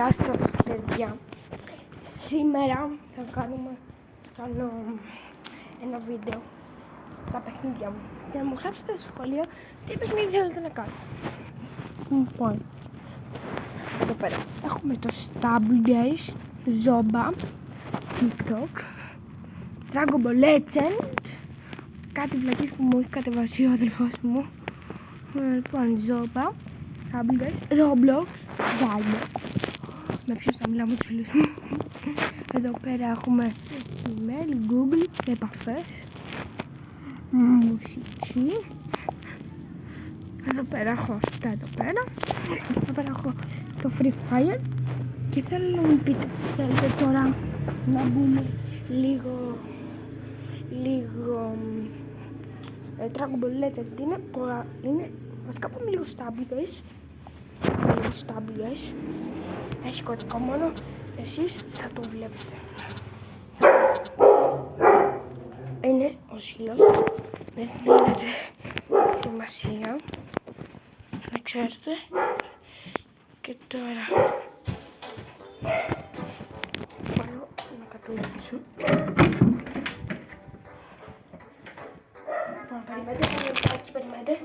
Γεια σας παιδιά, σήμερα θα κάνω ένα βίντεο τα παιχνίδια μου και να μου γράψετε στα σχόλια τι παιχνίδι θέλετε να κάνω. Λοιπόν, εδώ πέρα έχουμε το Stable Guys, Zomba, TikTok, Dragon Ball Legend, κάτι βλακίες που μου έχει κατεβάσει ο αδελφός μου. Λοιπόν, Zomba, Stable Guys, Roblox, Valve. Με ποιος θα μιλάω με τους φίλους μου. Εδώ πέρα έχουμε email, Google, επαφές, μουσική. Εδώ πέρα έχω αυτά εδώ πέρα. Εδώ πέρα έχω το Free Fire. Και θέλω να μου πείτε, θέλετε τώρα να μπούμε λίγο Dragon Ball Legend είναι βασικά πάμε λίγο Stable Guys. Stable Guys. Έχει κωδικό μόνο, εσείς θα το βλέπετε. Είναι ο σκύλος, δεν δίνεται σημασία, να ξέρετε. Και τώρα θέλω να κατουλέψω. Λοιπόν, περιμένετε.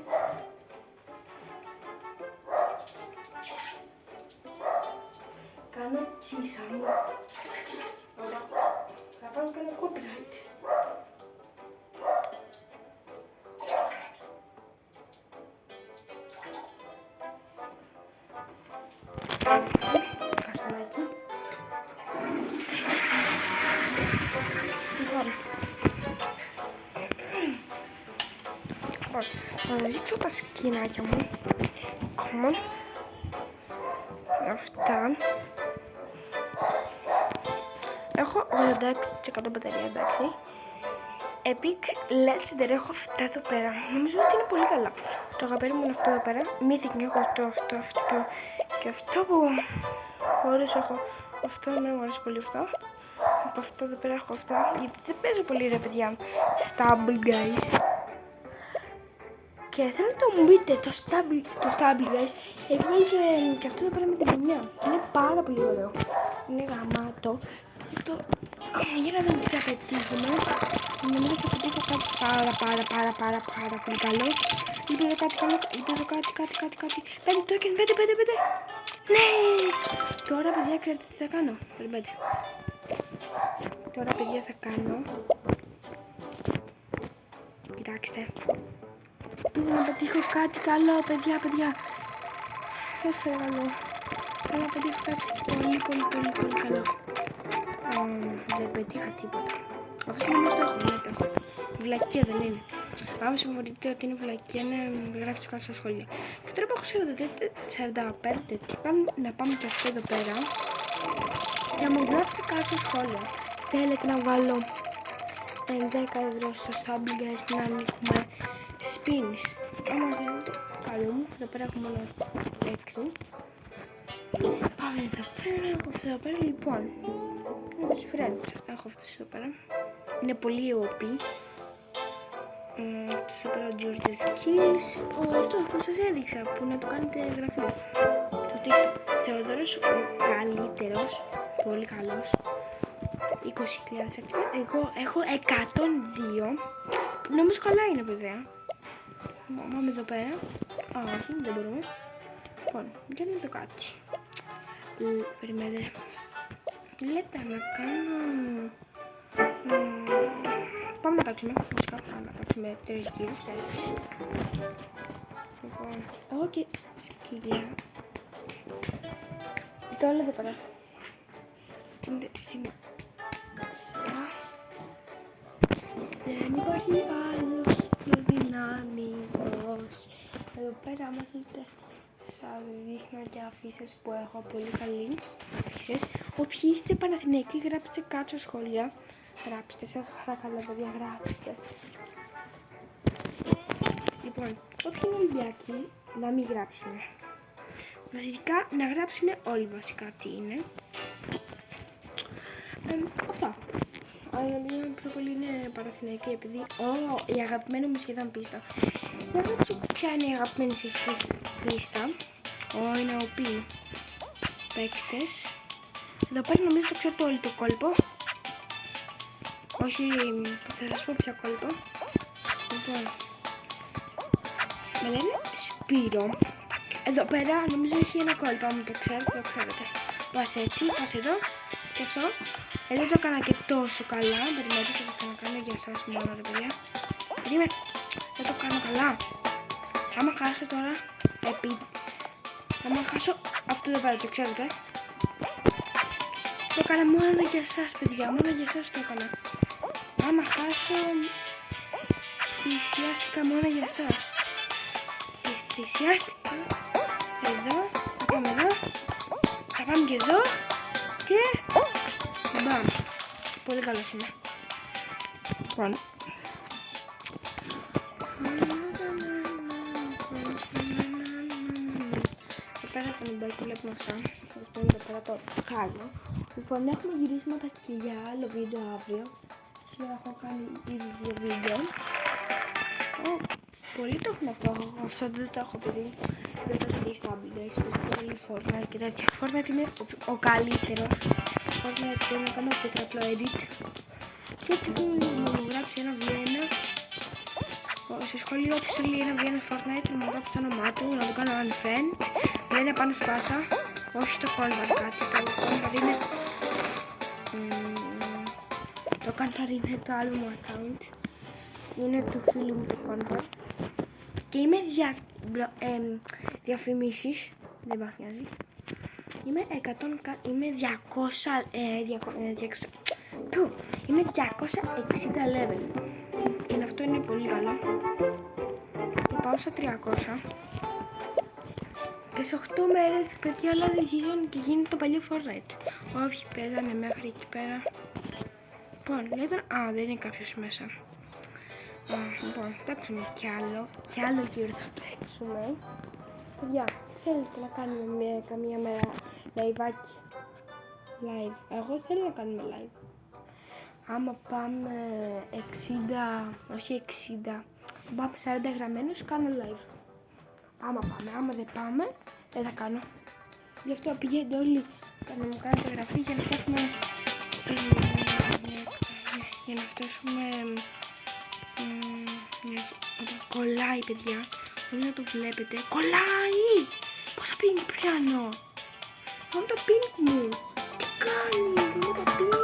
Κάνω τσίσα μου. Ωραία. Θα πάρω και ένα copyright. Καστανάκι. Λοιπόν, θα δείξω τα σκηνάκια μου. Common. Αυτά. Έχω 86% μπαταρία, εντάξει. Epic Legendary, έχω αυτά εδώ πέρα. Νομίζω ότι είναι πολύ καλά. Το αγαπημένο μου είναι αυτό εδώ πέρα. Mythic έχω αυτό και αυτό που χωρίς έχω αυτό, με μου αρέσει πολύ αυτό. Από αυτό εδώ πέρα έχω αυτά, γιατί δεν παίζω πολύ ρε παιδιά Stable Guys. Και θέλω να το μου πείτε, το Stable Guys έχει βάλει και αυτό εδώ πέρα με την ποινιά. Είναι πάρα πολύ ωραίο. Είναι γαμάτο. Για να δούμε τι θα πετύχουμε. Νομίζω ότι θα πετύχω κάτι πάρα πολύ καλό. Ελπίζω κάτι καλό. Ελπίζω κάτι. 5 token, 5. Ναι! Τώρα παιδιά ξέρετε τι θα κάνω. Περιμένετε. Τώρα παιδιά θα κάνω. Κοιτάξτε. Ελπίζω να πετύχω κάτι καλό παιδιά. Σας παρακαλώ. Θέλω να πετύχω κάτι πολύ καλό. Δεν πετύχα τίποτα. Αυτό είναι όμως το έχω. Βλακία δεν είναι. Αν συμφωνείτε ότι είναι βλακία, να γράψετε κάτω στα σχόλια. Και τώρα που έχω 45, να πάμε και αυτό εδώ πέρα. Για να μου γράψετε κάτω στα σχόλια. Θέλετε να βάλω 10 ευρώ στο Stable Guys να ανοίξουμε spins. Άμα θέλετε, καλό μου. Εδώ πέρα έχουμε μόνο 6. Πάμε εδώ πέρα, έχω αυτό εδώ πέρα. Λοιπόν, τους friends έχω αυτούς εδώ πέρα. Είναι πολύ OP. Αυτός εδώ πέρα George the Skills. Αυτό που σας έδειξα, που να το κάνετε γραφείο. Το TikTok. Θεοδόρος ο καλύτερος. Πολύ καλός. 20.000 ακτικά. Εγώ έχω 102. Που νομίζω καλά είναι βέβαια. Πάμε εδώ πέρα. Όχι, δεν μπορούμε. Λοιπόν, για να το κάτι. Περιμένετε. Λέτε να κάνω. Πάμε να παίξουμε. Φυσικά πάμε να παίξουμε 3 γύρους, 4. Λοιπόν, έχω και σκυλιά. Το άλλο εδώ πέρα. Είναι σημασία. Δεν υπάρχει άλλος πιο δυναμικός. Εδώ πέρα, άμα θέλετε, θα δείχνω και αφήσεις που έχω πολύ καλή αφήσεις. Όποιοι είστε Παναθηναϊκοί, γράψτε κάτω σχόλια. Γράψτε, σας παρακαλώ παιδιά, γράψτε. Λοιπόν, όποιοι είναι Ολυμπιακοί, να μην γράψουν. Βασικά, να γράψουν όλοι βασικά τι είναι. Αυτά. Αλλά νομίζω πιο πολύ είναι Παναθηναϊκοί, επειδή η αγαπημένη μου σχεδόν πίστα. Δεν ξέρω ποια είναι η αγαπημένη σας πίστα. Είναι OP. παίκτες. Εδώ πέρα νομίζω το ξέρω όλο το κόλπο. Όχι, θα σας πω ποιο κόλπο. Λοιπόν, με λένε Σπύρο. Εδώ πέρα νομίζω έχει ένα κόλπο, αν το ξέρετε, το ξέρετε. Πας έτσι, πας εδώ και αυτό. Εδώ το έκανα και τόσο καλά. Περιμένετε, θα το ξανακάνω για εσάς μόνο ρε παιδιά. Περίμενε, δεν το κάνω καλά. Άμα χάσω τώρα, άμα χάσω αυτό εδώ πέρα, το ξέρετε. Το έκανα μόνο για εσάς παιδιά, μόνο για εσάς το έκανα. Άμα χάσω, θυσιάστηκα μόνο για εσάς. Θυσιάστηκα. Εδώ, θα πάμε εδώ. Θα πάμε και εδώ. Και μπαμ. Πολύ καλός είμαι. Λοιπόν. Εδώ πέρα το νουμπάκι βλέπουμε αυτά. Λοιπόν, εδώ πέρα το χάνω. Λοιπόν, έχουμε γυρίσματα και για άλλο βίντεο αύριο. Σήμερα έχω κάνει ήδη 2 βίντεο. Πολλοί το έχουν αυτό δεν το έχω πει. Δεν το έχω δει στα updates, πολύ Fortnite και τέτοια. Fortnite είναι ο καλύτερος. Fortnite θέλω να κάνω τετραπλό edit. Και όποιος θέλει να μου γράψει ένα Βιέννα, στο σχολείο όποιος θέλει ένα Βιέννα Fortnite, να μου γράψει το όνομά του, να μου κάνω unfriend. Να είναι πάνω σπάσα, όχι το Convert κάτι, το Convert είναι... Το Convert είναι το άλλο μου account. Είναι του φίλου μου το Convert. Και είμαι διαφημίσεις, δεν μας νοιάζει. Είμαι 260 level. Είναι αυτό είναι πολύ καλό. Και πάω στα 300. Και σε 8 μέρες παιδιά αλλάζει season και γίνεται το παλιό Fortnite. Όποιοι παίζανε μέχρι εκεί πέρα. Λοιπόν, λέτε, δεν είναι κάποιος μέσα. Λοιπόν, θα παίξουμε κι άλλο γύρω θα παίξουμε. Παιδιά, θέλετε να κάνουμε καμία μέρα live-άκι. Live. Εγώ θέλω να κάνουμε live. Άμα πάμε 60, όχι 60, πάμε 40 γραμμένους, κάνω live. Άμα δεν πάμε, δεν θα κάνω. Γι' αυτό πηγαίνετε όλοι να μου κάνετε εγγραφή για να φτάσουμε... Για να φτάσουμε... Κολλάει παιδιά, πρέπει να το βλέπετε. Κολλάει! Πόσα ping πιάνω! Πάμε το ping μου! Τι κάνει! Πάμε το ping!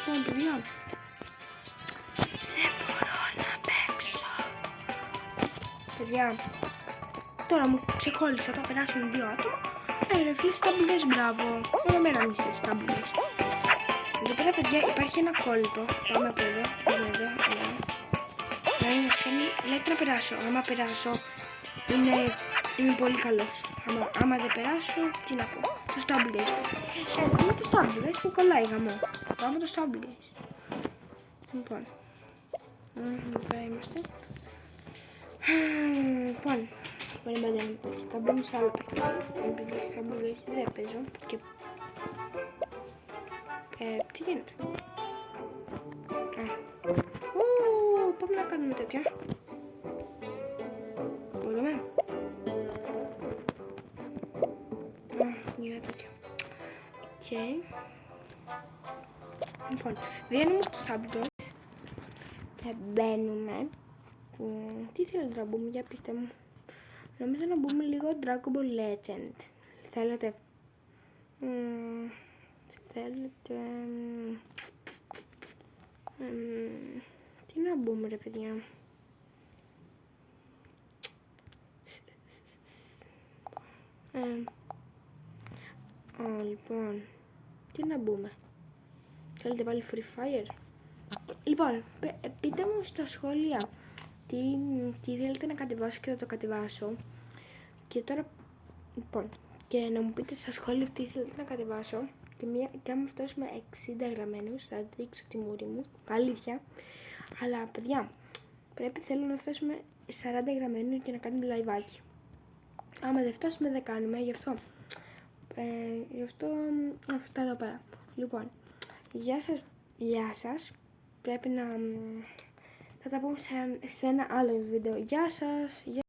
Πάμε παιδιά! Δεν μπορώ να παίξω! Παιδιά, τώρα μου ξεκόλλησα, θα περάσουν 2 άτομα. Ρε φίλοι στάμπουλες, μπράβο! Μόνο μέρα μισές στάμπουλες. Εδώ πέρα παιδιά υπάρχει ένα κόλπο. Πάμε από εδώ, εδώ. Λέτε να περάσω. Άμα περάσω είμαι πολύ καλός. Άμα δεν περάσω, τι να πω. Το Stumble Guys. Έχουμε το Stumble Guys που κολλάει γαμό. Πάμε το Stumble Guys. Λοιπόν. Εδώ πέρα είμαστε. Λοιπόν. Περιμένουμε. Θα μπούμε σε άλλο παιχνίδι. Επειδή στο Stumble Guys δεν παίζω. Και... τι γίνεται. Πάμε να κάνουμε τέτοια. Μπορούμε. Για τέτοια. Οκ. Λοιπόν, βγαίνουμε στο Stumble Guys. Και μπαίνουμε. Τι θέλετε να μπούμε, για πείτε μου. Νομίζω να μπούμε λίγο Dragon Ball Legend. Θέλετε. Θέλετε... τι να μπούμε ρε παιδιά. Λοιπόν, τι να μπούμε. Θέλετε πάλι Free Fire. Λοιπόν, πείτε μου στα σχόλια τι θέλετε να κατεβάσω και θα το κατεβάσω. Και τώρα, λοιπόν, και να μου πείτε στα σχόλια τι θέλετε να κατεβάσω. Και άμα φτάσουμε 60 γραμμένους θα δείξω τη μούρη μου, αλήθεια. Αλλά παιδιά, θέλω να φτάσουμε 40 γραμμένους και να κάνουμε live-άκι. Άμα δεν φτάσουμε δεν κάνουμε, γι' αυτό αυτά εδώ πέρα. Λοιπόν, γεια σας, πρέπει να... θα τα πούμε σε ένα άλλο βίντεο. Γεια σας.